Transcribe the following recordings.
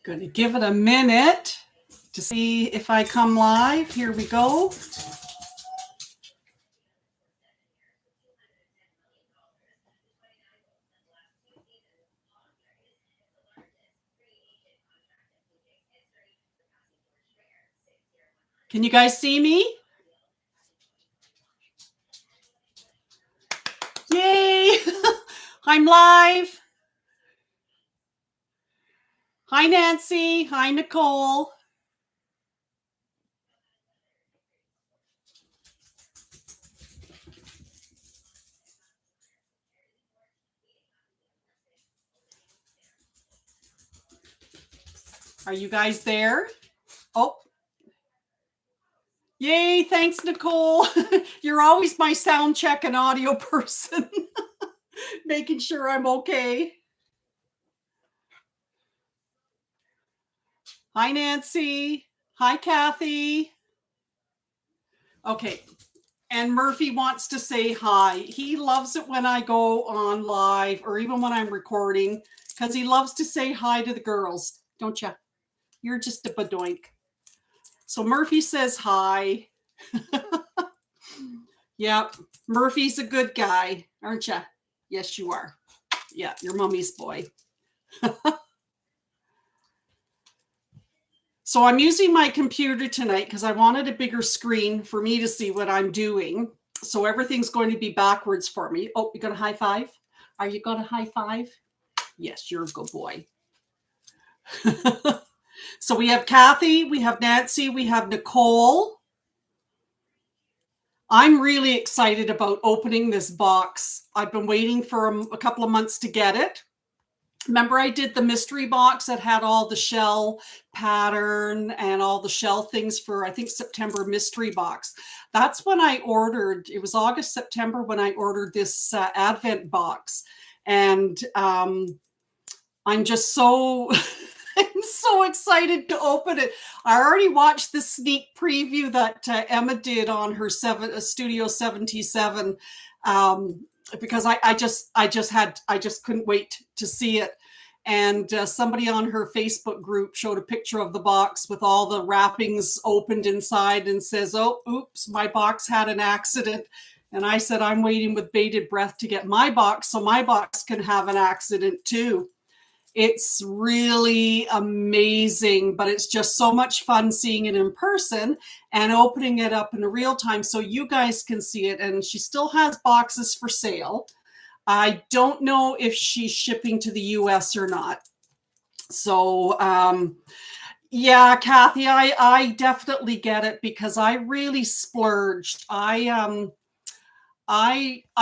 Going to give it a minute to see if I come live. Here we go. Can you guys see me? Yay! I'm live. Hi, Nancy. Hi, Nicole. Are you guys there? Oh. Yay, thanks, Nicole. You're always my sound check and audio person. Making sure I'm okay. Hi, Nancy. Hi, Kathy. Okay. And Murphy wants to say hi. He loves it when I go on live or even when I'm recording because he loves to say hi to the girls. Don't you? You're just a badoink. So Murphy says hi. Yep. Murphy's a good guy, aren't you? Yes, you are. Yeah, you're mommy's boy. So I'm using my computer tonight because I wanted a bigger screen for me to see what I'm doing. So everything's going to be backwards for me. Oh, you got a high five? Are you going to high five? Yes, you're a good boy. So we have Kathy, we have Nancy, we have Nicole. I'm really excited about opening this box. I've been waiting for a couple of months to get it. Remember I did the mystery box that had all the shell pattern and all the shell things for, I think, September mystery box. That's when I ordered, it was August, September when I ordered this Advent box. And I'm just so, I'm so excited to open it. I already watched the sneak preview that Emma did on her Studio 77 because I just couldn't wait to see it. And somebody on her Facebook group showed a picture of the box with all the wrappings opened inside and says, oh, oops, my box had an accident. And I said, I'm waiting with bated breath to get my box so my box can have an accident too. It's really amazing, but it's just so much fun seeing it in person and opening it up in real time so you guys can see it. And she still has boxes for sale. I don't know if she's shipping to the US or not. So, yeah, Kathy, I definitely get it because I really splurged. I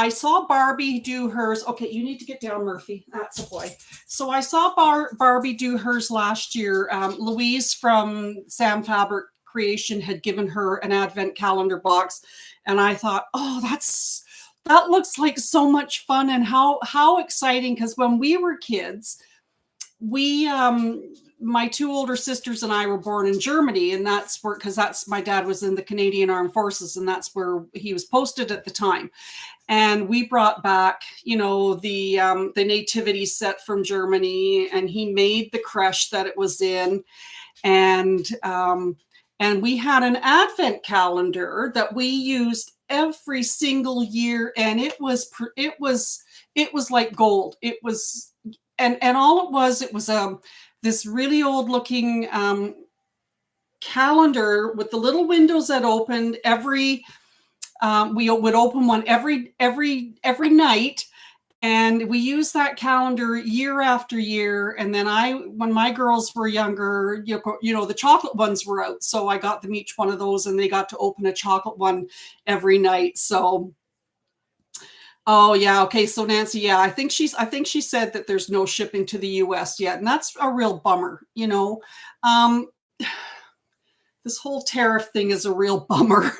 saw Barbie do hers. Okay, you need to get down, Murphy. That's a boy. So I saw Barbie do hers last year. Louise from Sam Fabric Creation had given her an advent calendar box. And I thought, oh, that looks like so much fun and how exciting. Because when we were kids, we my two older sisters and I were born in Germany, and that's where, because my dad was in the Canadian Armed Forces, and that's where he was posted at the time. And we brought back, the nativity set from Germany, and he made the creche that it was in, and we had an advent calendar that we used every single year, and it was like gold. It was, and all it was this really old looking calendar with the little windows that opened every. We would open one every night, and we used that calendar year after year. And then when my girls were younger, the chocolate ones were out, so I got them each one of those, and they got to open a chocolate one every night. So. Oh yeah. Okay. So Nancy, yeah, I think she said that there's no shipping to the US yet. And that's a real bummer. This whole tariff thing is a real bummer.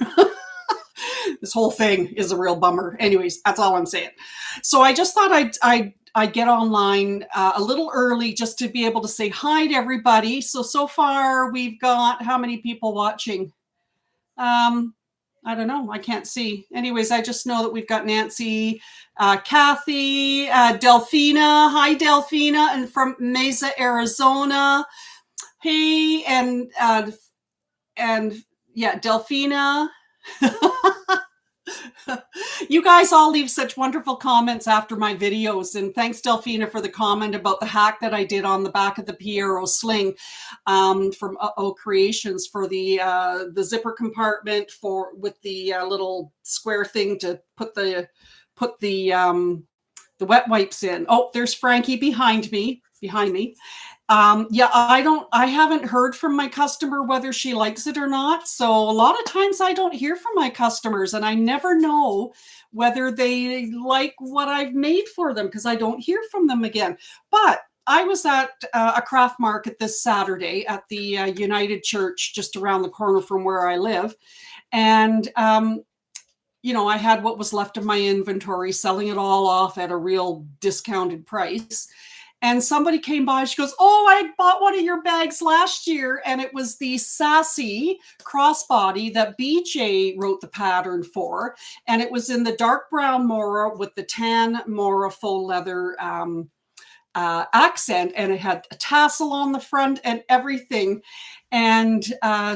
This whole thing is a real bummer. Anyways, that's all I'm saying. So I just thought I'd get online a little early just to be able to say hi to everybody. So far we've got how many people watching? I don't know. I can't see. Anyways, I just know that we've got Nancy, Kathy, Delphina. Hi, Delphina, and from Mesa, Arizona. Hey, and yeah, Delphina. You guys all leave such wonderful comments after my videos, and thanks Delphina for the comment about the hack that I did on the back of the Piero sling from Creations for the zipper compartment with the little square thing to put the wet wipes in. Oh, there's Frankie behind me. Yeah, I haven't heard from my customer whether she likes it or not. So a lot of times I don't hear from my customers, and I never know whether they like what I've made for them because I don't hear from them again. But I was at a craft market this Saturday at the United Church just around the corner from where I live. And, I had what was left of my inventory, selling it all off at a real discounted price. And somebody came by, she goes, oh, I bought one of your bags last year. And it was the Sassy Crossbody that BJ wrote the pattern for. And it was in the dark brown Mora with the tan Mora faux leather accent. And it had a tassel on the front and everything. And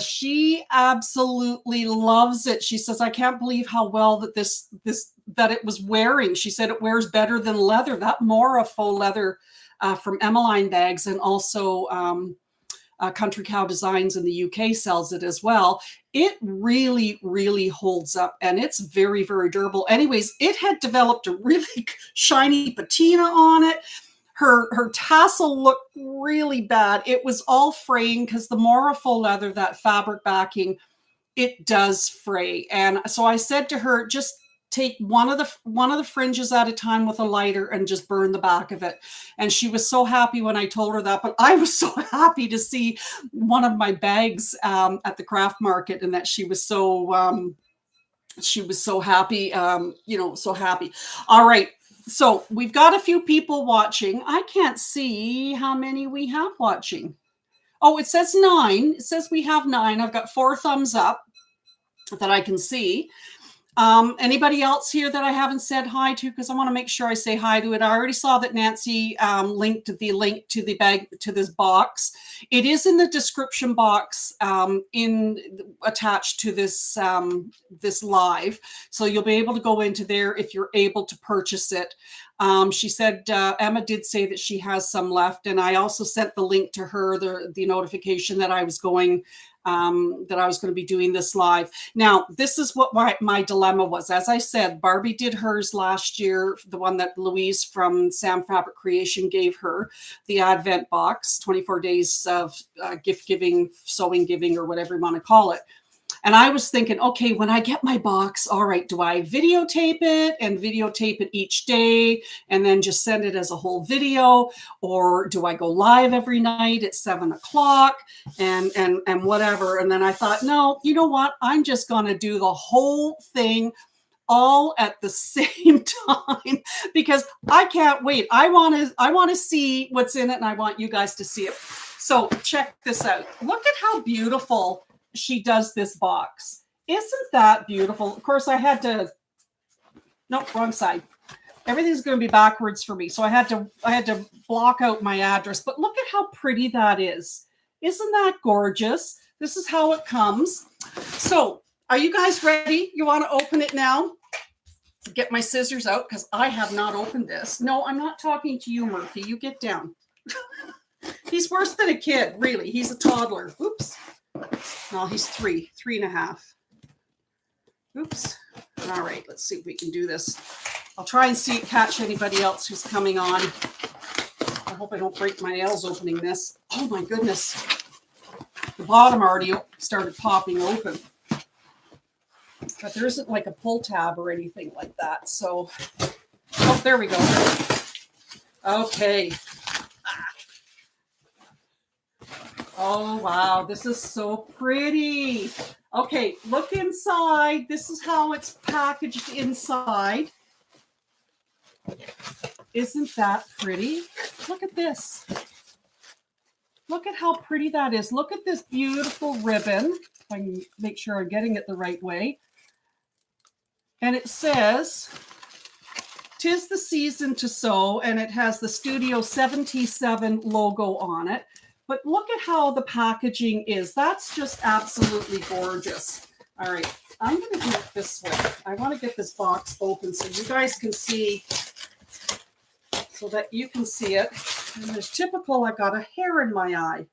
she absolutely loves it. She says, I can't believe how well that that it was wearing. She said it wears better than leather. That Mora faux leather from Emmeline Bags, and also Country Cow Designs in the UK sells it as well. It really, really holds up, and it's very, very durable. Anyways, it had developed a really shiny patina on it. Her tassel looked really bad. It was all fraying because the Mora faux leather, that fabric backing, it does fray. And so I said to her, just take one of the fringes at a time with a lighter and just burn the back of it. And she was so happy when I told her that. But I was so happy to see one of my bags at the craft market, and that she was so happy, so happy. All right. So we've got a few people watching. I can't see how many we have watching. Oh, it says 9. It says we have 9. I've got 4 thumbs up that I can see. Anybody else here that I haven't said hi to? Because I want to make sure I say hi to it. I already saw that Nancy linked the link to the bag, to this box. It is in the description box attached to this this live. So you'll be able to go into there if you're able to purchase it. She said, Emma did say that she has some left. And I also sent the link to her, the notification that I was going to be doing this live. Now, this is what my dilemma was. As I said, Barbie did hers last year, the one that Louise from Sam Fabric Creation gave her, the Advent box, 24 days of gift giving, sewing giving, or whatever you want to call it. And I was thinking, okay, when I get my box, all right, do I videotape it each day and then just send it as a whole video? Or do I go live every night at 7 o'clock and whatever? And then I thought, no, you know what? I'm just going to do the whole thing all at the same time because I can't wait. I want to see what's in it, and I want you guys to see it. So check this out. Look at how beautiful she does this box. Isn't that beautiful? Of course, I had to, nope, wrong side. Everything's going to be backwards for me. So I had to block out my address, but look at how pretty that is. Isn't that gorgeous? This is how it comes. So are you guys ready? You want to open it now? Get my scissors out because I have not opened this. No, I'm not talking to you, Murphy. You get down. He's worse than a kid, really. He's a toddler. Oops. No, he's 3.5. Oops. All right, let's see if we can do this. I'll try and catch anybody else who's coming on. I hope I don't break my nails opening this. Oh my goodness. The bottom already started popping open. But there isn't like a pull tab or anything like that. So, oh, there we go. Okay. Oh, wow. This is so pretty. Okay, look inside. This is how it's packaged inside. Isn't that pretty? Look at this. Look at how pretty that is. Look at this beautiful ribbon. If I can make sure I'm getting it the right way. And it says, "'Tis the season to sew," and it has the Studio 77 logo on it. But look at how the packaging is. That's just absolutely gorgeous. All right, I'm going to do it this way. I want to get this box open so you guys can see, so that you can see it. And there's typical, I got a hair in my eye. I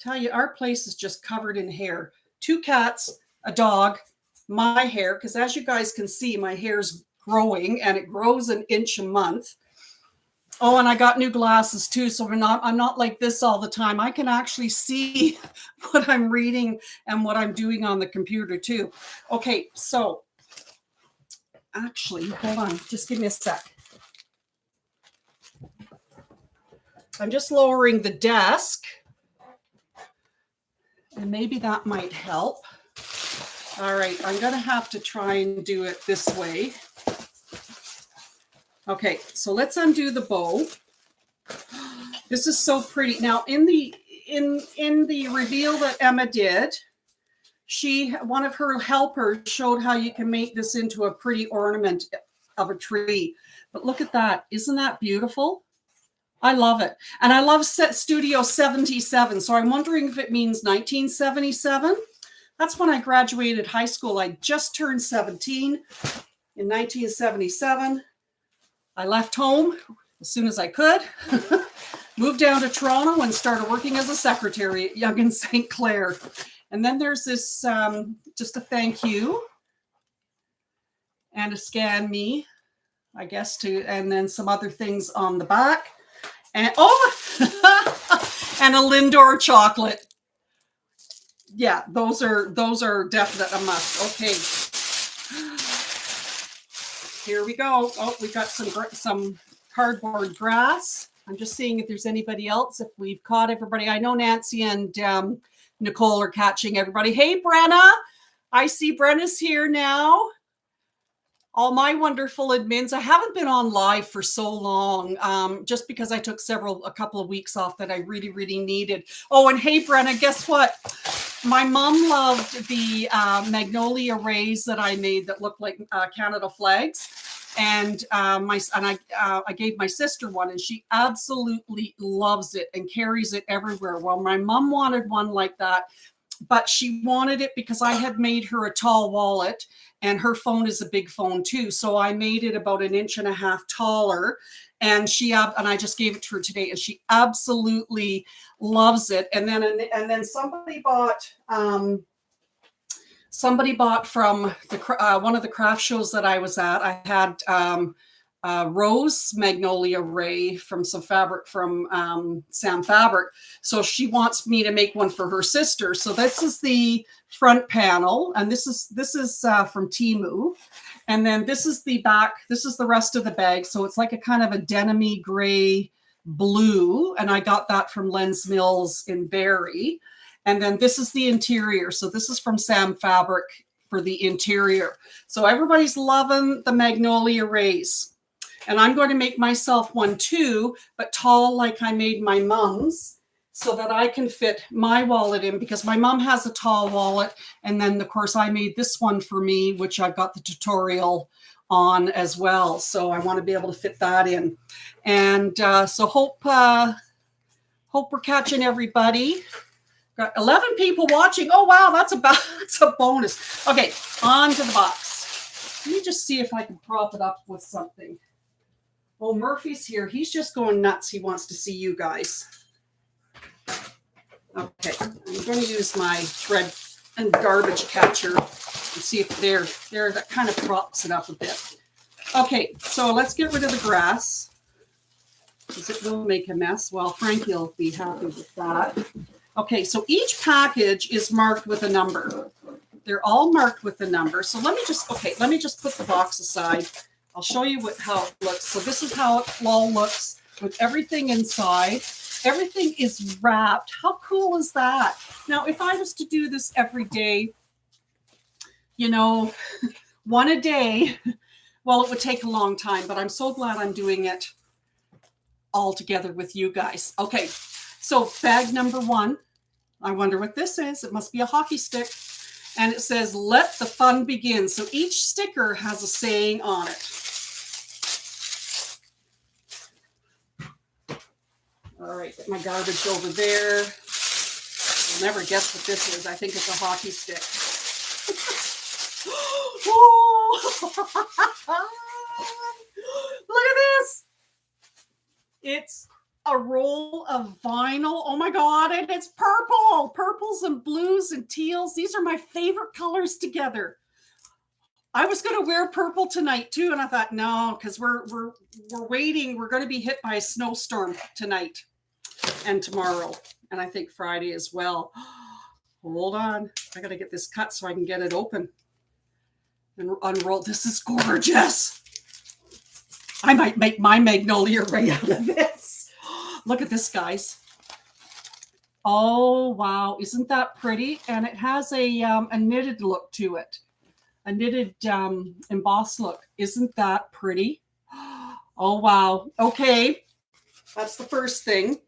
tell you, our place is just covered in hair. 2 cats, a dog, my hair, because as you guys can see, my hair's growing and it grows an inch a month. Oh, and I got new glasses too, so I'm not like this all the time. I can actually see what I'm reading and what I'm doing on the computer too. Okay, so actually, hold on, just give me a sec. I'm just lowering the desk, and maybe that might help. All right, I'm gonna have to try and do it this way. Okay, so let's undo the bow. This is so pretty. Now, in the reveal that Emma did, one of her helpers showed how you can make this into a pretty ornament of a tree. But look at that. Isn't that beautiful? I love it. And I love Studio 77. So I'm wondering if it means 1977. That's when I graduated high school. I just turned 17 in 1977. I left home as soon as I could, moved down to Toronto and started working as a secretary at Yonge and St. Clair. And then there's this, just a thank you and a scan me, I guess, and then some other things on the back. And and a Lindor chocolate. Yeah, those are definite a must. Okay. Here we go. Oh, we got some cardboard grass. I'm just seeing if there's anybody else, if we've caught everybody. I know Nancy and Nicole are catching everybody. Hey, Brenna. I see Brenna's here now. All my wonderful admins. I haven't been on live for so long, just because I took a couple of weeks off that I really, really needed. Oh, and hey, Brenna, guess what? My mom loved the magnolia rays that I made that look like Canada flags. And I gave my sister one, and she absolutely loves it and carries it everywhere. Well, my mom wanted one like that, but she wanted it because I had made her a tall wallet, and her phone is a big phone too. So I made it about 1.5 inches taller, and I just gave it to her today, and she absolutely loves it. And then somebody bought from one of the craft shows that I was at. I had rose magnolia ray from some fabric from Sam Fabric. So she wants me to make one for her sister. So this is the front panel, and this is from Temu. And then this is the back. This is the rest of the bag. So it's like a kind of a denim-y gray blue, and I got that from Lens Mills in Barrie. And then this is the interior. So this is from Sam Fabric for the interior. So everybody's loving the magnolia rays. And I'm going to make myself one too, but tall like I made my mom's, so that I can fit my wallet in, because my mom has a tall wallet. And then, of course, I made this one for me, which I've got the tutorial on as well. So I want to be able to fit that in. And so hope we're catching everybody. Got 11 people watching. Oh, wow, that's a bonus. Okay, on to the box. Let me just see if I can prop it up with something. Oh, Murphy's here. He's just going nuts. He wants to see you guys. Okay, I'm going to use my thread and garbage catcher and see if that kind of props it up a bit. Okay, so let's get rid of the grass, because it will make a mess. Well, Frankie will be happy with that. Okay, so each package is marked with a number. They're all marked with a number. So let me just put the box aside. I'll show you how it looks. So this is how it all looks with everything inside. Everything is wrapped. How cool is that? Now, if I was to do this every day, one a day, well, it would take a long time, but I'm so glad I'm doing it all together with you guys. Okay, so bag number 1. I wonder what this is. It must be a hockey stick. And it says, "Let the fun begin." So each sticker has a saying on it. All right, get my garbage over there. You'll never guess what this is. I think it's a hockey stick. Oh! Look at this. It's a roll of vinyl. Oh my God, and it's purple. Purples and blues and teals. These are my favorite colors together. I was going to wear purple tonight too, and I thought no, because we're waiting. We're going to be hit by a snowstorm tonight and tomorrow, and I think Friday as well. Hold on, I got to get this cut so I can get it open and unroll. This is gorgeous. I might make my magnolia right out of this. Look at this, guys. Oh wow, isn't that pretty? And it has a knitted look to it. A knitted embossed look. Isn't that pretty? Oh, wow. Okay. That's the first thing.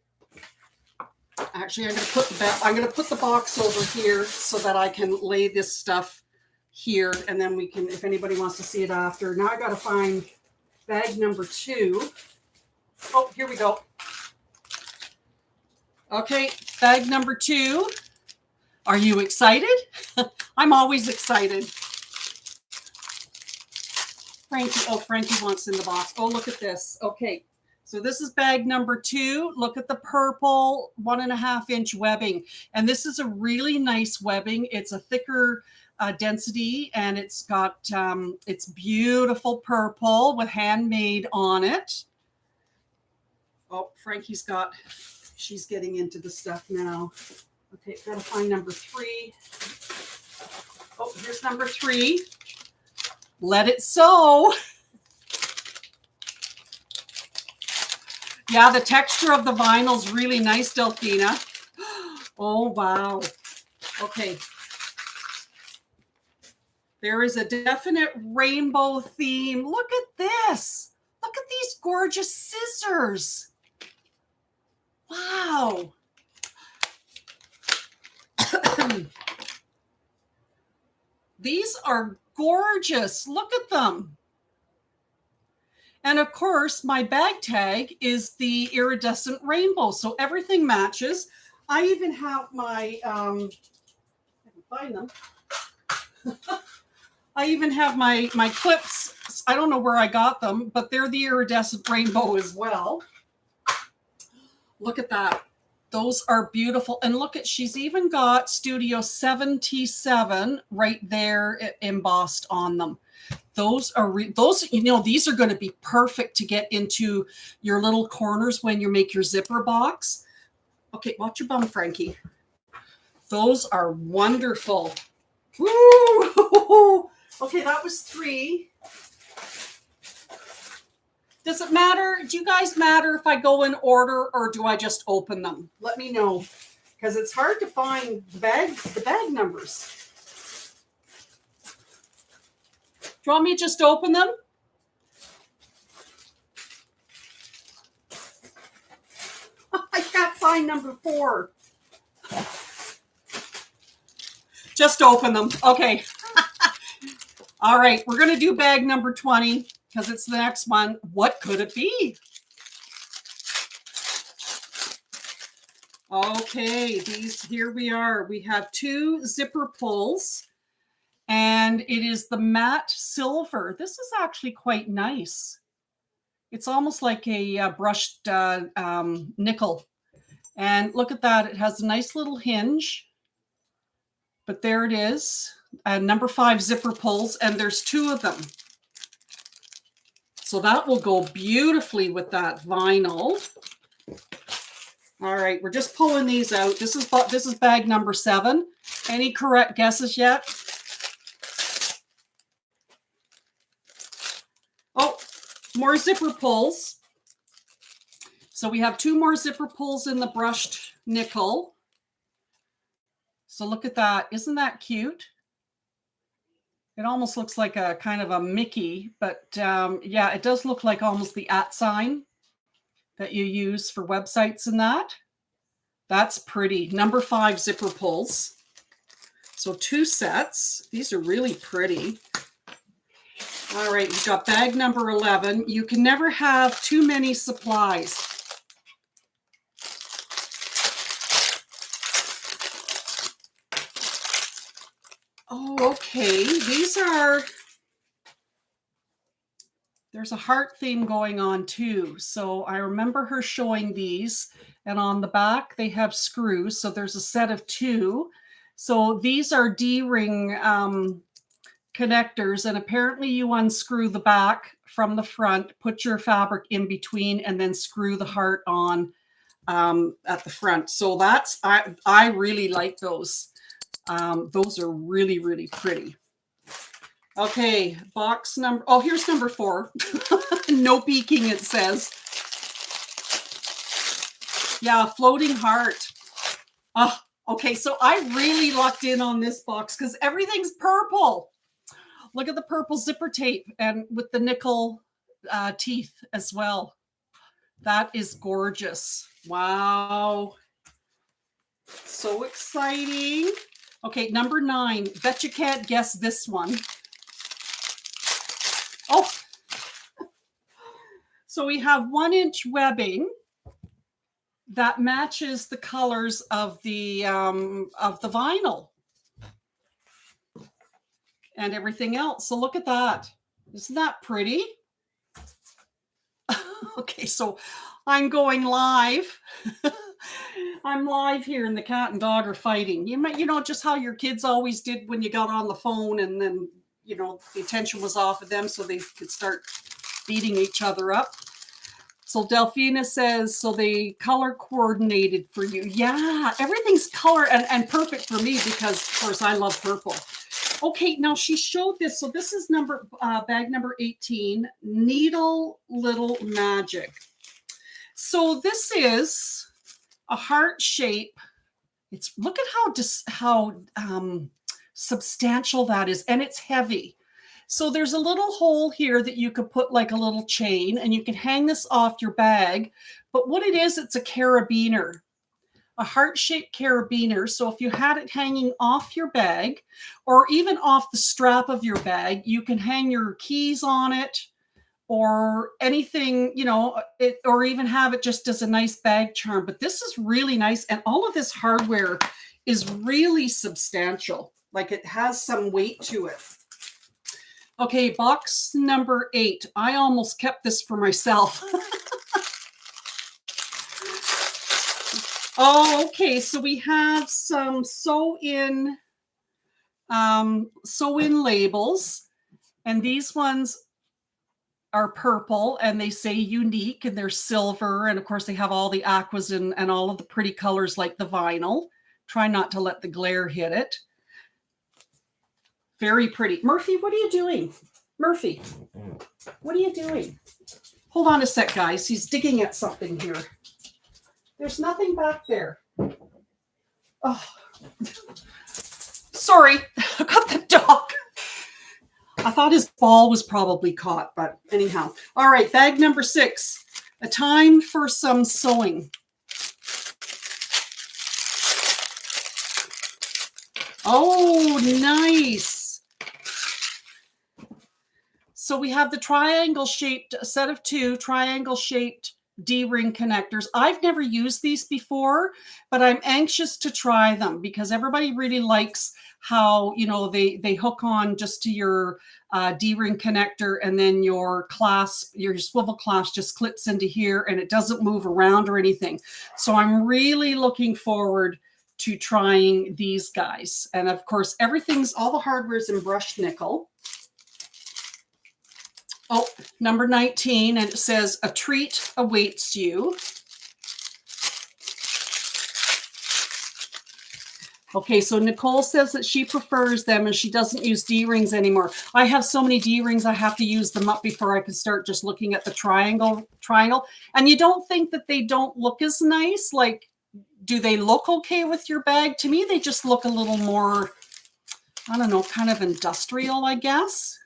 Actually, I'm going to put the box over here so that I can lay this stuff here. And then we can, if anybody wants to see it after. Now I got to find bag number 2. Oh, here we go. Okay. Bag number 2. Are you excited? I'm always excited. Frankie wants in the box. Oh, look at this. Okay, so this is bag number 2. Look at the purple 1.5-inch webbing. And this is a really nice webbing. It's a thicker density, and it's got, it's beautiful purple with handmade on it. Oh, she's getting into the stuff now. Okay, gotta find number 3. Oh, here's number 3. Let it sew. Yeah, the texture of the vinyl is really nice, Delphina. Oh, wow. Okay. There is a definite rainbow theme. Look at this. Look at these gorgeous scissors. Wow. These are gorgeous. Look at them. And of course, my bag tag is the iridescent rainbow. So everything matches. I even have my, I can find them. I even have my clips. I don't know where I got them, but they're the iridescent rainbow as well. Look at that. Those are beautiful. And look at, she's even got Studio 77 right there embossed on them. Those are, you know, these are going to be perfect to get into your little corners when you make your zipper box. Okay, watch your bum, Frankie. Those are wonderful. Woo! Okay, that was 3. Does it matter? Do you guys matter if I go in order or do I just open them? Let me know, because it's hard to find the bag numbers. Do you want me to just open them? I can't find number 4. Just open them. Okay. All right, we're going to do bag number 20. Because it's the next one. What could it be? Okay, here we are. We have 2 zipper pulls, and it is the matte silver. This is actually quite nice. It's almost like a brushed nickel. And look at that. It has a nice little hinge. But there it is. Number 5 zipper pulls, and there's 2 of them. So that will go beautifully with that vinyl. All right, we're just pulling these out. This is bag number 7. Any correct guesses yet? Oh, more zipper pulls. So we have 2 more zipper pulls in the brushed nickel. So look at that. Isn't that cute? It almost looks like a kind of a Mickey, but yeah, it does look like almost the @ sign that you use for websites and that. That's pretty. Number 5 zipper pulls. So 2 sets. These are really pretty. All right, we've got bag number 11. You can never have too many supplies. Oh, okay. There's a heart theme going on too. So I remember her showing these, and on the back they have screws. So there's a set of 2. So these are D-ring connectors, and apparently you unscrew the back from the front, put your fabric in between, and then screw the heart on at the front. So I really like those. Those are really, really pretty. Okay, box number, oh, here's number 4. No peeking, it says. Yeah, floating heart. Oh, okay, so I really lucked in on this box because everything's purple. Look at the purple zipper tape and with the nickel teeth as well. That is gorgeous. Wow. So exciting. Okay, number 9. Bet you can't guess this one. Oh, so we have 1-inch webbing that matches the colors of the vinyl and everything else. So look at that. Isn't that pretty? Okay, so I'm going live. I'm live here and the cat and dog are fighting. You know, just how your kids always did when you got on the phone and then, you know, the attention was off of them so they could start beating each other up. So Delphina says, so they color coordinated for you. Yeah, everything's color and perfect for me because, of course, I love purple. Okay, now she showed this. So this is bag number 18, Needle Little Magic. So this is a heart shape. Look at how substantial that is, and it's heavy. So there's a little hole here that you could put like a little chain, and you can hang this off your bag. But what it is, it's a carabiner, a heart-shaped carabiner. So if you had it hanging off your bag or even off the strap of your bag, you can hang your keys on it or anything, you know, or even have it just as a nice bag charm. But this is really nice. And all of this hardware is really substantial. Like it has some weight to it. Okay, box number 8. I almost kept this for myself. Oh, okay. So we have some sew-in labels, and these ones are purple, and they say unique, and they're silver, and of course they have all the aquas and all of the pretty colors like the vinyl. Try not to let the glare hit it. Very pretty. Murphy, what are you doing? Murphy, what are you doing? Hold on a sec, guys. He's digging at something here. There's nothing back there. Oh, sorry. I got the dog. I thought his ball was probably caught, but anyhow. All right, bag number 6. A time for some sewing. Oh, nice. So we have the triangle-shaped set of 2 triangle-shaped D-ring connectors. I've never used these before, but I'm anxious to try them because everybody really likes how, you know, they hook on just to your D-ring connector, and then your clasp, your swivel clasp just clips into here and it doesn't move around or anything. So I'm really looking forward to trying these guys. And of course, all the hardware is in brushed nickel. Oh, number 19, and it says, a treat awaits you. Okay, so Nicole says that she prefers them and she doesn't use D-rings anymore. I have so many D-rings, I have to use them up before I can start just looking at the triangle. And you don't think that they don't look as nice? Like, do they look okay with your bag? To me, they just look a little more, I don't know, kind of industrial, I guess.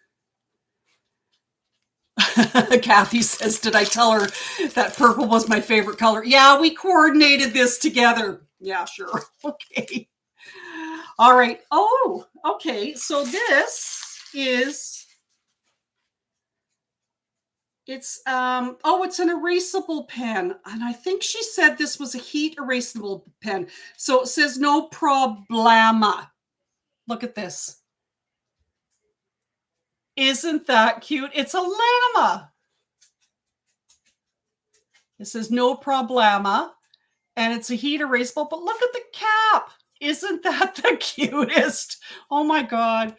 Kathy says, did I tell her that purple was my favorite color? Yeah, we coordinated this together. Yeah, sure. Okay. All right. Oh, okay. So this is, it's an erasable pen. And I think she said this was a heat erasable pen. So it says no problema. Look at this. Isn't that cute? It's a llama. It says no problema. And it's a heat erasable, but look at the cap. Isn't that the cutest? Oh my God.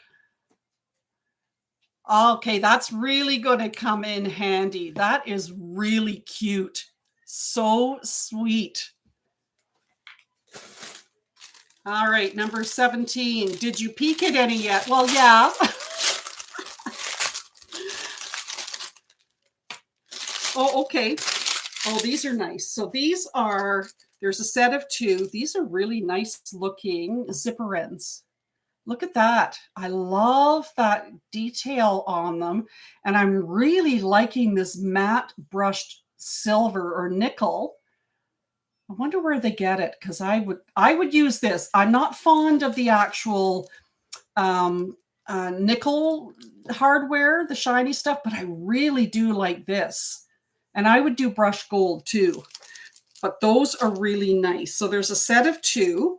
Okay, that's really going to come in handy. That is really cute. So sweet. All right, number 17. Did you peek at any yet? Well, yeah. Oh, okay. Oh, these are nice. So these are, there's a set of 2. These are really nice looking zipper ends. Look at that. I love that detail on them. And I'm really liking this matte brushed silver or nickel. I wonder where they get it, because I would use this. I'm not fond of the actual nickel hardware, the shiny stuff, but I really do like this. And I would do brushed gold too. But those are really nice. So there's a set of 2.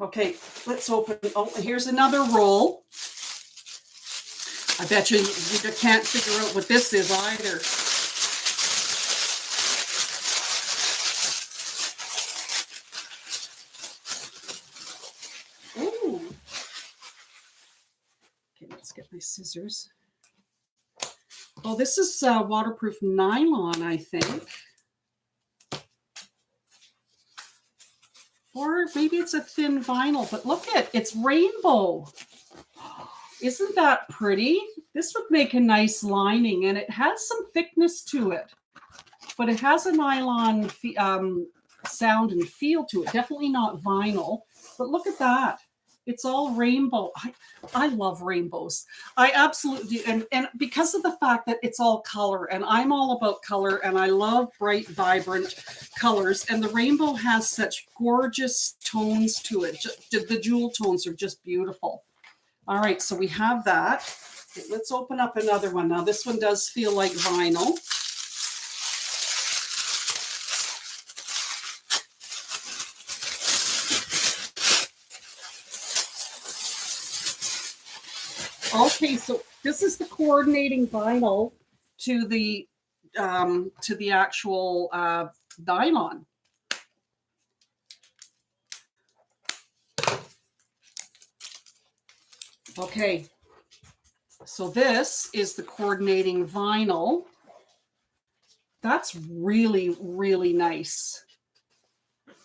Okay, let's open. Oh, here's another roll. I bet you can't figure out what this is either. Ooh. Okay, let's get my scissors. Oh, this is waterproof nylon, I think. Or maybe it's a thin vinyl, but look at it, it's rainbow. Isn't that pretty? This would make a nice lining, and it has some thickness to it, but it has a nylon sound and feel to it. Definitely not vinyl, but look at that. It's all rainbow. I love rainbows. I absolutely do. And because of the fact that it's all color, and I'm all about color, and I love bright, vibrant colors, and the rainbow has such gorgeous tones to it. The jewel tones are just beautiful. All right, so we have that. Okay, let's open up another one. Now, this one does feel like vinyl. Okay, so this is the coordinating vinyl to the actual nylon. Okay, so this is the coordinating vinyl. That's really, really nice.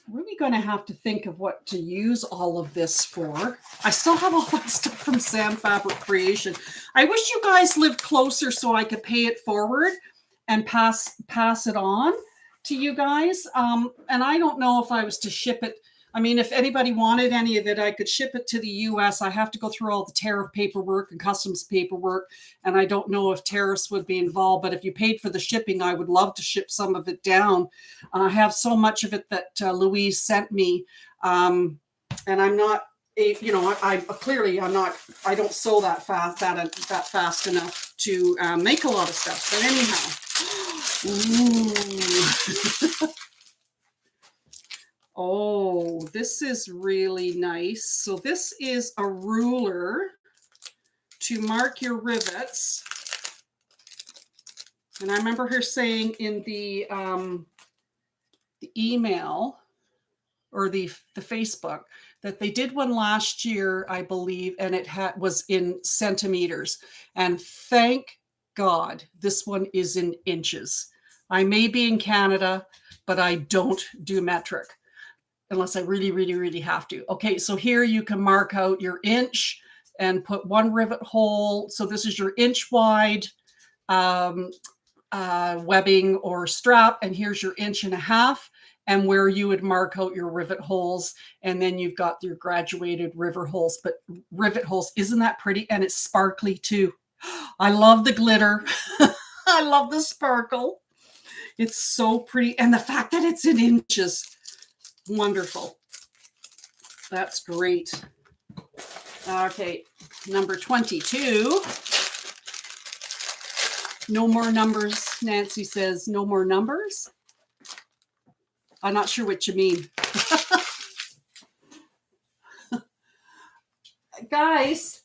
Really going to have to think of what to use all of this for. I still have all that stuff from Sam Fabric Creation. I wish you guys lived closer so I could pay it forward and pass it on to you guys. And I don't know if I was to ship it. I mean, if anybody wanted any of it, I could ship it to the US. I have to go through all the tariff paperwork and customs paperwork, and I don't know if tariffs would be involved. But if you paid for the shipping, I would love to ship some of it down. I have so much of it that Louise sent me, and I'm not, I don't sew that fast enough to make a lot of stuff. But anyhow, ooh. Oh, this is really nice. So this is a ruler to mark your rivets. And I remember her saying in the email or the Facebook that they did one last year, I believe, and it was in centimeters. And thank God this one is in inches. I may be in Canada, but I don't do metric unless I really, really, really have to. Okay, so here you can mark out your inch and put one rivet hole. So this is your inch wide webbing or strap, and here's your 1.5 inches, and where you would mark out your rivet holes, and then you've got your graduated rivet holes. But rivet holes, isn't that pretty? And it's sparkly too. I love the glitter. I love the sparkle. It's so pretty, and the fact that it's in inches. Wonderful. That's great. Okay, number 22. No more numbers. Nancy says, no more numbers. I'm not sure what you mean. Guys.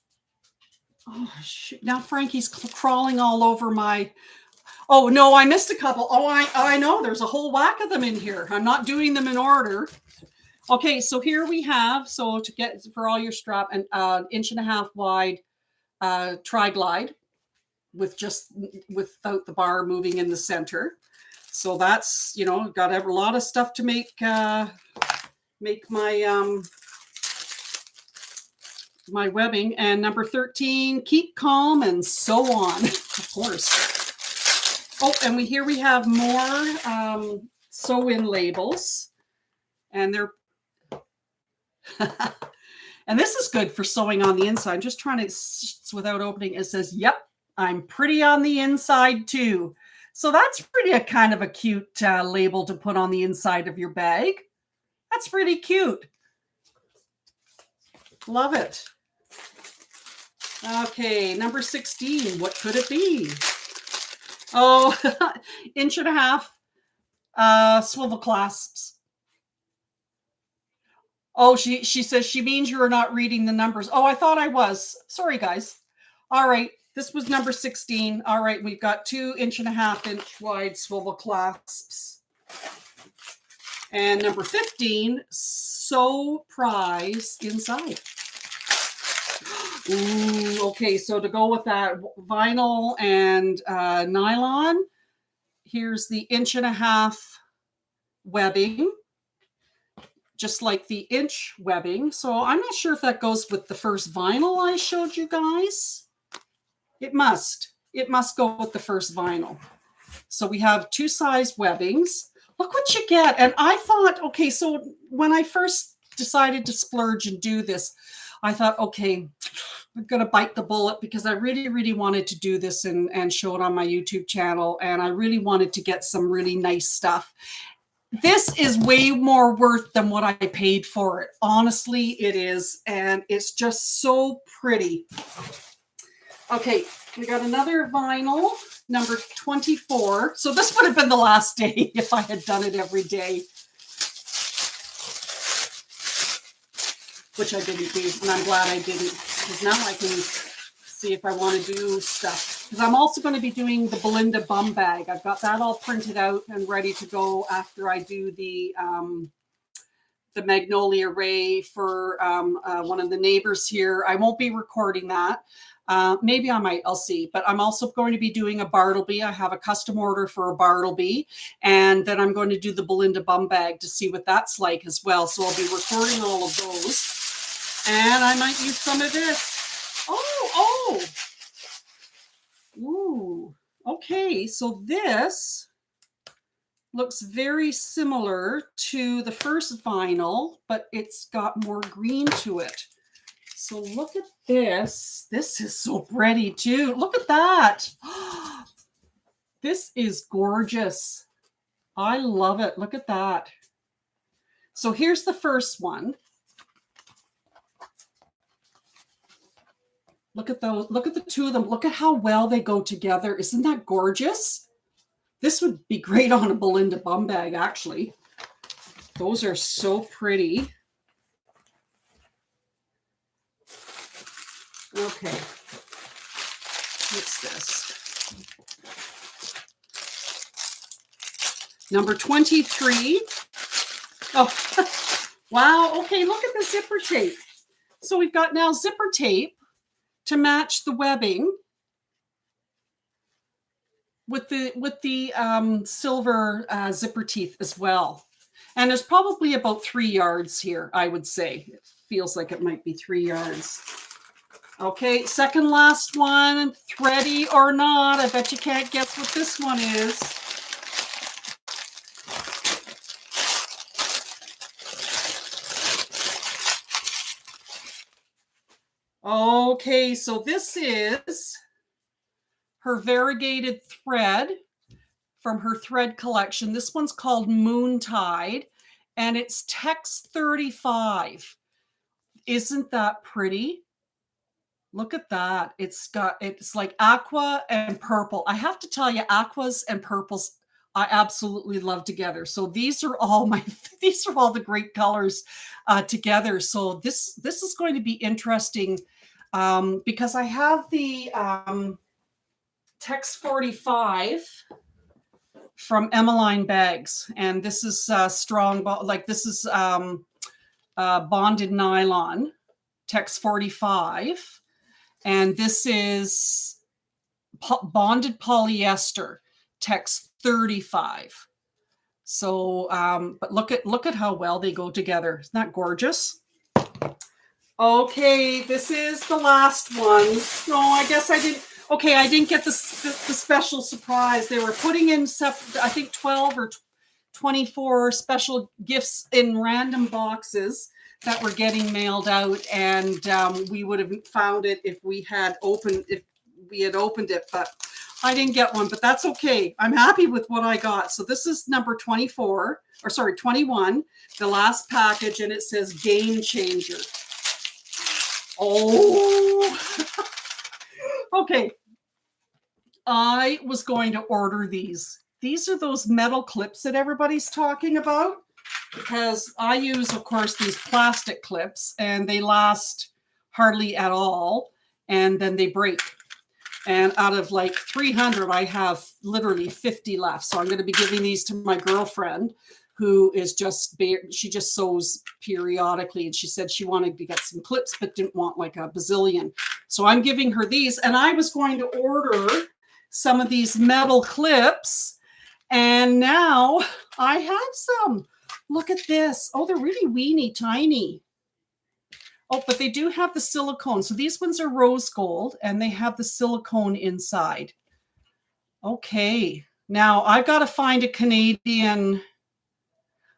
Oh, shoot. Now Frankie's crawling all over my... Oh, no, I missed a couple. Oh, I know. There's a whole whack of them in here. I'm not doing them in order. Okay, so here we have, so to get for all your strap, an 1.5 wide tri-glide without the bar moving in the center. So that's, you know, got a lot of stuff to make my my webbing. And number 13, keep calm and so on, of course. Oh, and here we have more sew-in labels, and they're and this is good for sewing on the inside. I'm just trying to, without opening, it says, yep, I'm pretty on the inside too. So that's pretty a kind of a cute label to put on the inside of your bag. That's pretty cute. Love it. Okay, number 16, what could it be? Oh, 1.5 swivel clasps. Oh, she says she means you're not reading the numbers. Oh, I thought I was. Sorry, guys. All right, this was number 16. All right, we've got 2 1.5-inch wide swivel clasps. And number 15, sew prize inside. Ooh, okay, so to go with that vinyl and nylon, here's the 1.5 webbing, just like the inch webbing. So I'm not sure if that goes with the first vinyl I showed you guys. It must go with the first vinyl. So we have 2 size webbings. Look what you get. And I thought, okay, so when I first decided to splurge and do this, I thought, okay, I'm going to bite the bullet because I really, really wanted to do this and show it on my YouTube channel. And I really wanted to get some really nice stuff. This is way more worth than what I paid for it. Honestly, it is. And it's just so pretty. Okay, we got another vinyl, number 24. So this would have been the last day if I had done it every day. Which I didn't do, and I'm glad I didn't, because now I can see if I want to do stuff. Because I'm also going to be doing the Belinda bum bag. I've got that all printed out and ready to go after I do the Magnolia Ray for one of the neighbors here. I won't be recording that. Maybe I might, I'll see. But I'm also going to be doing a Bartleby. I have a custom order for a Bartleby. And then I'm going to do the Belinda bum bag to see what that's like as well. So I'll be recording all of those. And I might use some of this. Oh. Ooh. Okay, so this looks very similar to the first vinyl, but it's got more green to it. So look at this. This is so pretty too. Look at that. This is gorgeous. I love it. Look at that. So here's the first one. Look at those. Look at the two of them. Look at how well they go together. Isn't that gorgeous? This would be great on a Belinda bum bag, actually. Those are so pretty. Okay. What's this? Number 23. Oh, wow. Okay, look at the zipper tape. So we've got now zipper tape to match the webbing with the silver zipper teeth as well. And there's probably about 3 yards here, I would say. It feels like it might be 3 yards. Okay, second last one, thready or not. I bet you can't guess what this one is. Okay, so this is her variegated thread from her thread collection. This one's called Moontide, and it's Tex 35. Isn't that pretty? Look at that. It's like aqua and purple. I have to tell you, aquas and purples I absolutely love together. So these are all the great colors together. So this is going to be interesting because I have the Tex 45 from Emmeline Bags, and this is strong, like this is bonded nylon, Tex 45, and this is bonded polyester, Tex 35. So, but look at how well they go together. Isn't that gorgeous? Okay, this is the last one. No, I guess I didn't. Okay, I didn't get the special surprise. They were putting in, I think, 12 or 24 special gifts in random boxes that were getting mailed out, and we would have found it if we had opened it, but I didn't get one. But that's okay. I'm happy with what I got. So this is number 24, or sorry, 21, the last package, and it says Game Changer. Oh, okay. I was going to order these. These are those metal clips that everybody's talking about, because I use, of course, these plastic clips, and they last hardly at all, and then they break. And out of like 300, I have literally 50 left. So I'm going to be giving these to my girlfriend, who is she just sews periodically, and she said she wanted to get some clips but didn't want like a bazillion. So I'm giving her these, and I was going to order some of these metal clips, and now I have some. Look at this. Oh, they're really weeny tiny. Oh, but they do have the silicone. So these ones are rose gold, and they have the silicone inside. Okay, now I've got to find a Canadian.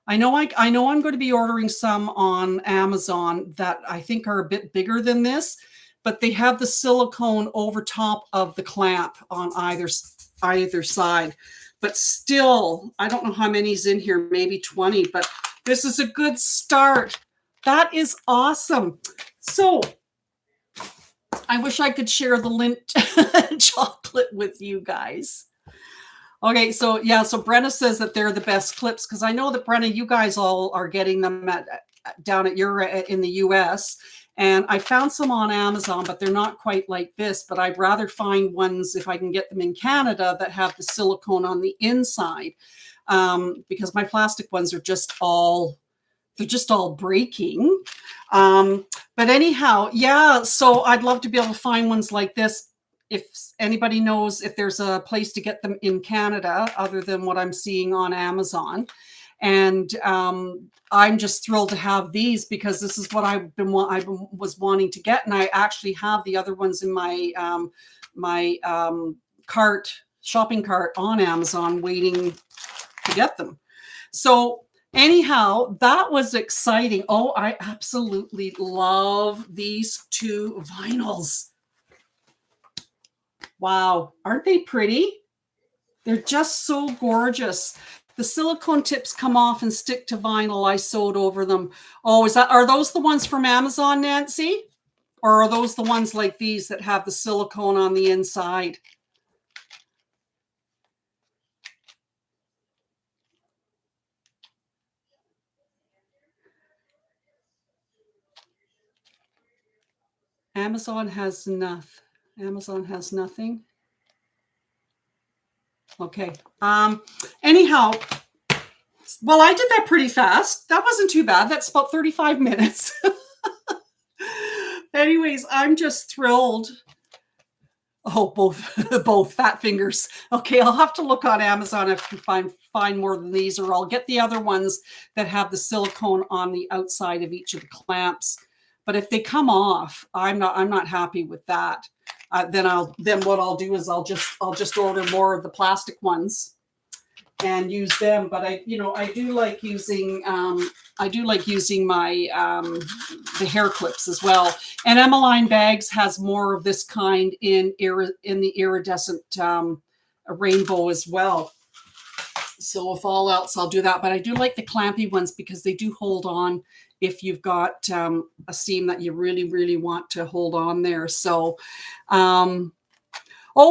I know I'm going to be ordering some on Amazon that I think are a bit bigger than this, but they have the silicone over top of the clamp on either side. But still, I don't know how many's in here, maybe 20, but this is a good start. That is awesome. So I wish I could share the Lindt chocolate with you guys. Okay, so yeah, so Brenna says that they're the best clips, because I know that, Brenna, you guys all are getting them down at your in the US, and I found some on Amazon, but they're not quite like this. But I'd rather find ones, if I can get them in Canada, that have the silicone on the inside, because my plastic ones are just all breaking. But anyhow, yeah, so I'd love to be able to find ones like this. If anybody knows if there's a place to get them in Canada other than what I'm seeing on Amazon. And I'm just thrilled to have these, because this is what I was wanting to get. And I actually have the other ones in my shopping cart on Amazon, waiting to get them. So anyhow, that was exciting. Oh, I absolutely love these two vinyls. Wow, aren't they pretty? They're just so gorgeous. The silicone tips come off and stick to vinyl. I sewed over them. Oh, are those the ones from Amazon, Nancy? Or are those the ones like these that have the silicone on the inside? Amazon has nothing. Okay. Anyhow, well, I did that pretty fast. That wasn't too bad. That's about 35 minutes. Anyways, I'm just thrilled. Oh, both fat fingers. Okay, I'll have to look on Amazon if you find more than these, or I'll get the other ones that have the silicone on the outside of each of the clamps. But if they come off, I'm not happy with that. Then what I'll do is I'll just order more of the plastic ones and use them. But I do like using my the hair clips as well. And Emmeline Bags has more of this kind in the iridescent rainbow as well. So if all else, I'll do that. But I do like the clampy ones, because they do hold on if you've got a seam that you really, really want to hold on there. So, oh,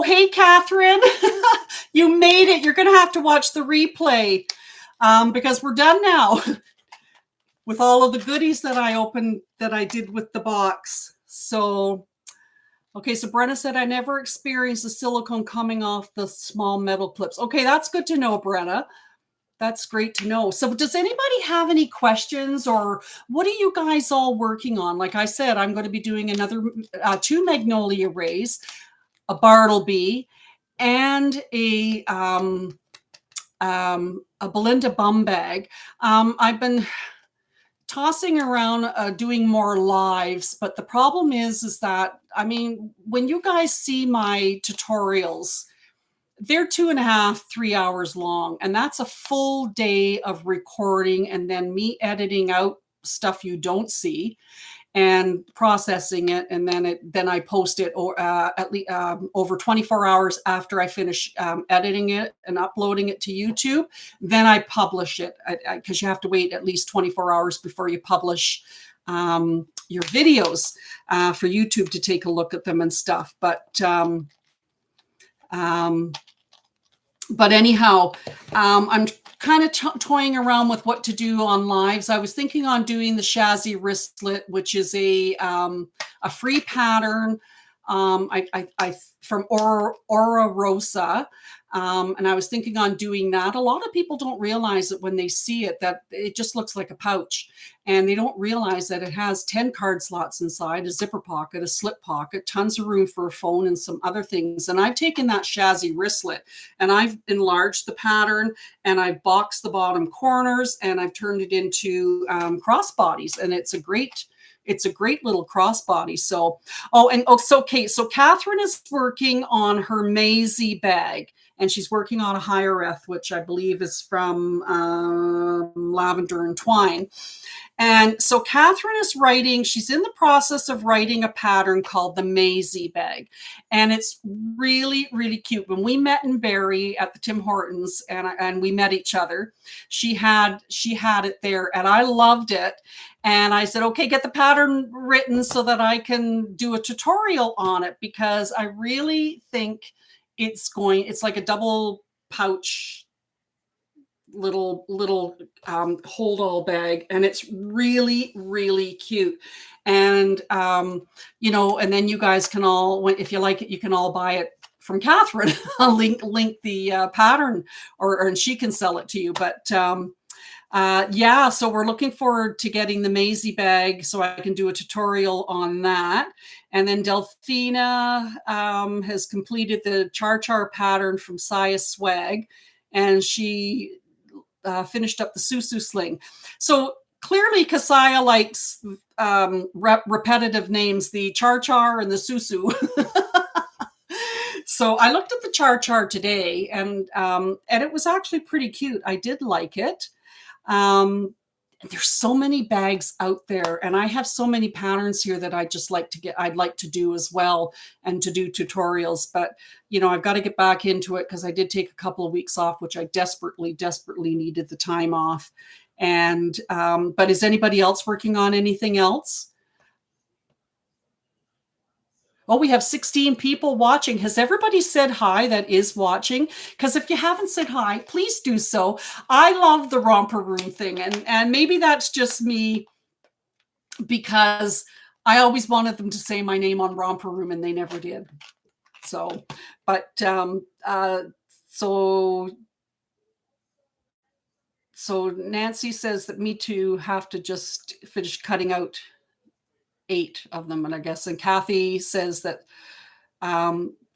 hey, Catherine, you made it. You're going to have to watch the replay because we're done now with all of the goodies that I did with the box. So Okay, so Brenna said, I never experienced the silicone coming off the small metal clips. Okay, that's good to know, Brenna. That's great to know. So does anybody have any questions, or what are you guys all working on? Like I said, I'm going to be doing another 2 Magnolia Rays, a Bartleby, and a Belinda bum bag. I've been tossing around doing more lives, but the problem is that, I mean, when you guys see my tutorials, they're 2.5, 3 hours long, and that's a full day of recording and then me editing out stuff you don't see and processing it, and then I post it, or at least over 24 hours after I finish editing it and uploading it to YouTube. Then I publish it, because you have to wait at least 24 hours before you publish your videos for YouTube to take a look at them and stuff. But anyhow, I'm kind of toying around with what to do on lives. I was thinking on doing the Shazzy wristlet, which is a free pattern from Aura Rosa. And I was thinking on doing that. A lot of people don't realize that when they see it, that it just looks like a pouch, and they don't realize that it has 10 card slots inside, a zipper pocket, a slip pocket, tons of room for a phone and some other things. And I've taken that Shazzy wristlet and I've enlarged the pattern, and I've boxed the bottom corners, and I've turned it into crossbodies, and it's a great little crossbody. So, okay. So Catherine is working on her Maisie bag, and she's working on a Hiereth, which I believe is from Lavender and Twine. And so Catherine is she's in the process of writing a pattern called the Maisie bag. And it's really, really cute. When we met in Barrie at the Tim Hortons and we met each other, she had it there, and I loved it. And I said, okay, get the pattern written so that I can do a tutorial on it, because I really think it's like a double pouch little hold all bag, and it's really, really cute. And and then you guys can all, if you like it, you can all buy it from Catherine. I'll link the pattern, and she can sell it to you. But yeah, so we're looking forward to getting the Maisie bag so I can do a tutorial on that. And then Delphina has completed the Char pattern from Saya Swag, and she finished up the Susu sling. So clearly Kasaya likes repetitive names, the Char and the Susu. So I looked at the Char today, and it was actually pretty cute. I did like it. There's so many bags out there, and I have so many patterns here that I'd like to do as well, and to do tutorials. But I've got to get back into it, because I did take a couple of weeks off, which I desperately needed the time off. And but is anybody else working on anything else? Oh, we have 16 people watching. Has everybody said hi that is watching? Because if you haven't said hi, please do so. I love the romper room thing. And maybe that's just me, because I always wanted them to say my name on romper room, and they never did. So, but so Nancy says that me too have to just finish cutting out 8 of them, and I guess. And Kathy says that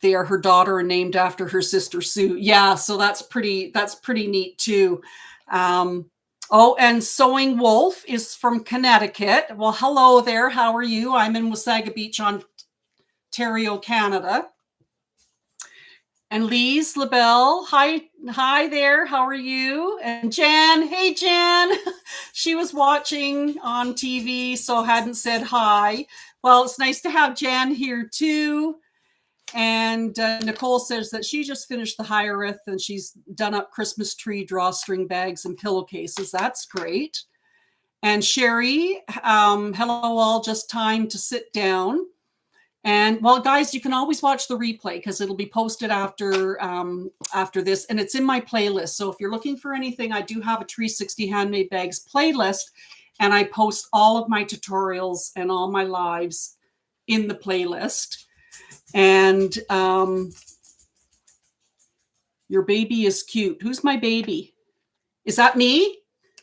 they are her daughter and named after her sister Sue. Yeah, so that's pretty neat too. And Sewing Wolf is from Connecticut. Well, hello there. How are you? I'm in Wasaga Beach, Ontario, Canada. And Lise LaBelle, hi there. How are you? And Jan, hey Jan, she was watching on TV, so hadn't said hi. Well, it's nice to have Jan here too. And Nicole says that she just finished the Hiereth, and she's done up Christmas tree drawstring bags and pillowcases. That's great. And Sherry, hello all, just time to sit down. And well, guys, you can always watch the replay, because it'll be posted after this, and it's in my playlist. So if you're looking for anything, I do have a 360 Handmade Bags playlist, and I post all of my tutorials and all my lives in the playlist. And your baby is cute. Who's my baby? Is that me?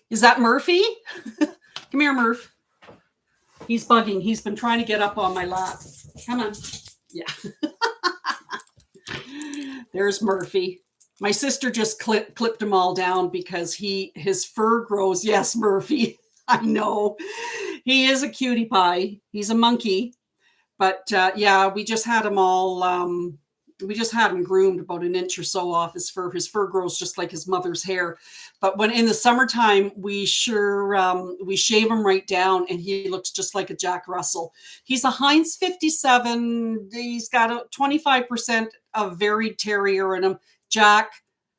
Is that Murphy? Come here, Murph. He's bugging. He's been trying to get up on my lap. Come on. Yeah. There's Murphy. My sister just clipped him all down because his fur grows. Yes, Murphy. I know. He is a cutie pie. He's a monkey. But yeah, we just had him all, we just had him groomed about an inch or so off his fur. His fur grows just like his mother's hair. But when in the summertime, we shave him right down and he looks just like a Jack Russell. He's a Heinz 57. He's got a 25% of varied terrier in him. Jack,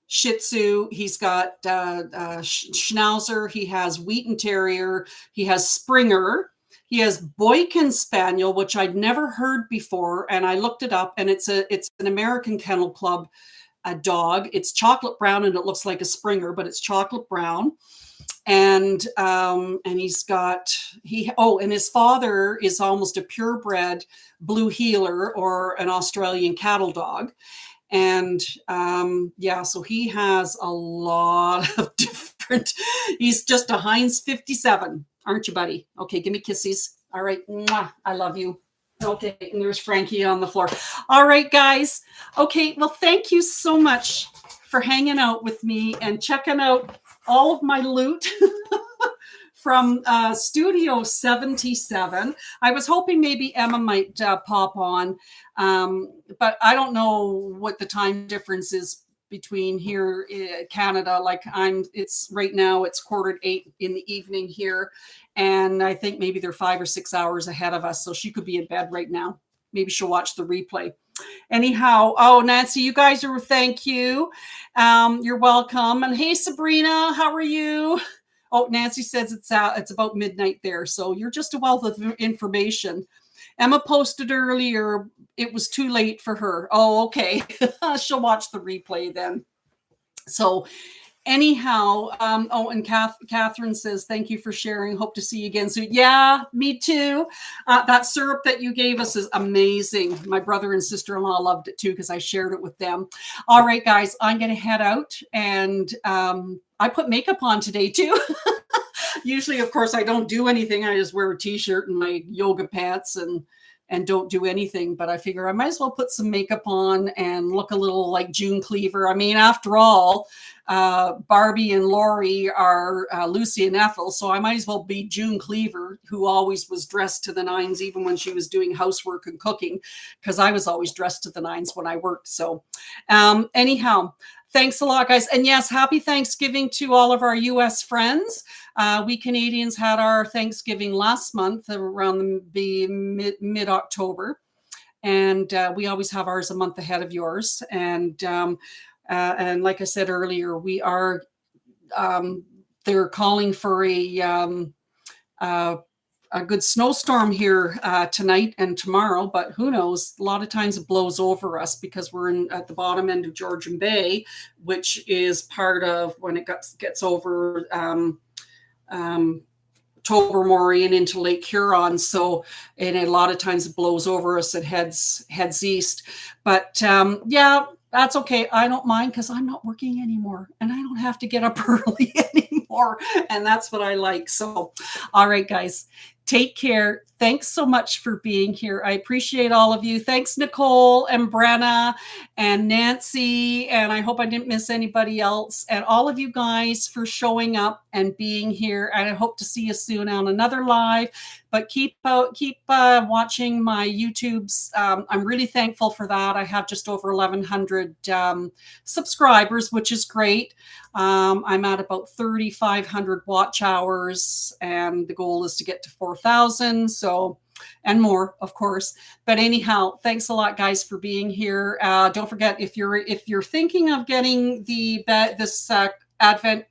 Shih Tzu. He's got Schnauzer. He has Wheaton Terrier. He has Springer. He has Boykin Spaniel, which I'd never heard before, and I looked it up, and it's an American Kennel Club dog. It's chocolate brown, and it looks like a Springer, but it's chocolate brown. And he's got and his father is almost a purebred blue heeler or an Australian cattle dog. And yeah, so he has a lot of different. He's just a Heinz 57. Aren't you, buddy? Okay, give me kisses. All right. Mwah, I love you. Okay, and there's Frankie on the floor. All right, guys. Okay, well, thank you so much for hanging out with me and checking out all of my loot from Studio 77. I was hoping maybe Emma might pop on, but I don't know what the time difference is between here in Canada. Like it's right now, it's 7:45 in the evening here. And I think maybe they're 5 or 6 hours ahead of us. So she could be in bed right now. Maybe she'll watch the replay. Anyhow, oh, Nancy, you guys are, thank you. You're welcome. And hey, Sabrina, how are you? Oh, Nancy says it's about midnight there. So you're just a wealth of information. Emma posted earlier, it was too late for her. Oh, okay. She'll watch the replay then. So anyhow, oh, and Catherine says, thank you for sharing. Hope to see you again soon. Yeah, me too. That syrup that you gave us is amazing. My brother and sister-in-law loved it too because I shared it with them. All right, guys, I'm going to head out. And I put makeup on today too. Usually, of course, I don't do anything. I just wear a t-shirt and my yoga pants and don't do anything. But I figure I might as well put some makeup on and look a little like June Cleaver. I mean, after all, Barbie and Lori are Lucy and Ethel. So I might as well be June Cleaver, who always was dressed to the nines, even when she was doing housework and cooking, because I was always dressed to the nines when I worked. So anyhow, thanks a lot, guys. And yes, happy Thanksgiving to all of our U.S. friends. We Canadians had our Thanksgiving last month around the mid-October. And we always have ours a month ahead of yours. And like I said earlier, we are, they're calling for a good snowstorm here tonight and tomorrow, but who knows? A lot of times it blows over us because we're at the bottom end of Georgian Bay, which is part of when it gets over Tobermory and into Lake Huron. So, and a lot of times it blows over us. It heads east. But yeah, that's okay. I don't mind because I'm not working anymore and I don't have to get up early anymore. And that's what I like. So, all right, guys, take care. Thanks so much for being here. I appreciate all of you. Thanks, Nicole and Brenna and Nancy. And I hope I didn't miss anybody else. And all of you guys for showing up and being here. And I hope to see you soon on another live. But keep watching my YouTubes. I'm really thankful for that. I have just over 1,100 subscribers, which is great. I'm at about 3,500 watch hours, and the goal is to get to 4,000. So, and more, of course. But anyhow, thanks a lot, guys, for being here. Don't forget, if you're thinking of getting this Advent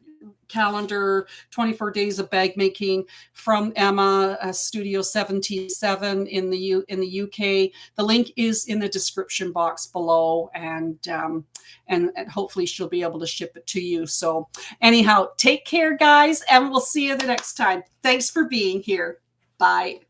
calendar, 24 days of bag making from Emma, Studio 77 in the UK. The link is in the description box below, and hopefully she'll be able to ship it to you. So anyhow, take care, guys, and we'll see you the next time. Thanks for being here. Bye.